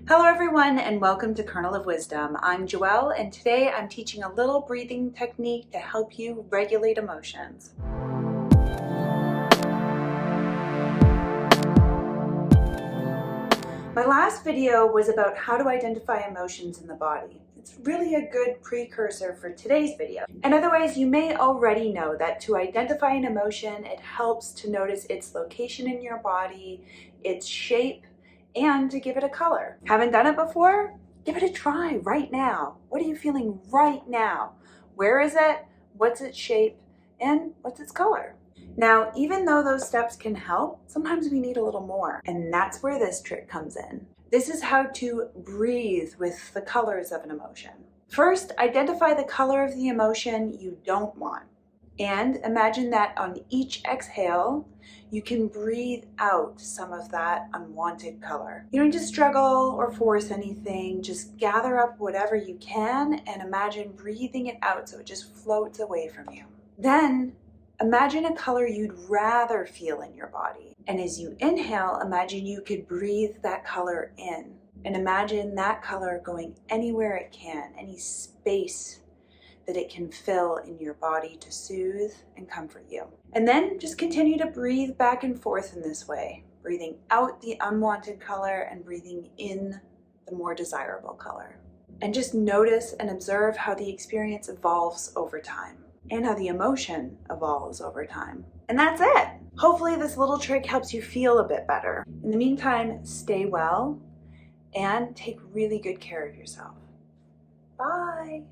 Hello everyone and welcome to Kernel of Wisdom. I'm Joelle and today I'm teaching a little breathing technique to help you regulate emotions. My last video was about how to identify emotions in the body. It's really a good precursor for today's video. And otherwise, you may already know that to identify an emotion, it helps to notice its location in your body, its shape, and to give it a color. Haven't done it before? Give it a try right now. What are you feeling right now? Where is it? What's its shape? And what's its color? Now, even though those steps can help, sometimes we need a little more. And that's where this trick comes in. This is how to breathe with the colors of an emotion. First, identify the color of the emotion you don't want. And imagine that on each exhale, you can breathe out some of that unwanted color. You don't need to struggle or force anything. Just gather up whatever you can and imagine breathing it out so it just floats away from you. Then imagine a color you'd rather feel in your body. And as you inhale, imagine you could breathe that color in. And imagine that color going anywhere it can, any space that it can fill in your body to soothe and comfort you. And then just continue to breathe back and forth in this way, breathing out the unwanted color and breathing in the more desirable color. And just notice and observe how the experience evolves over time and how the emotion evolves over time. And that's it. Hopefully this little trick helps you feel a bit better. In the meantime, stay well and take really good care of yourself. Bye.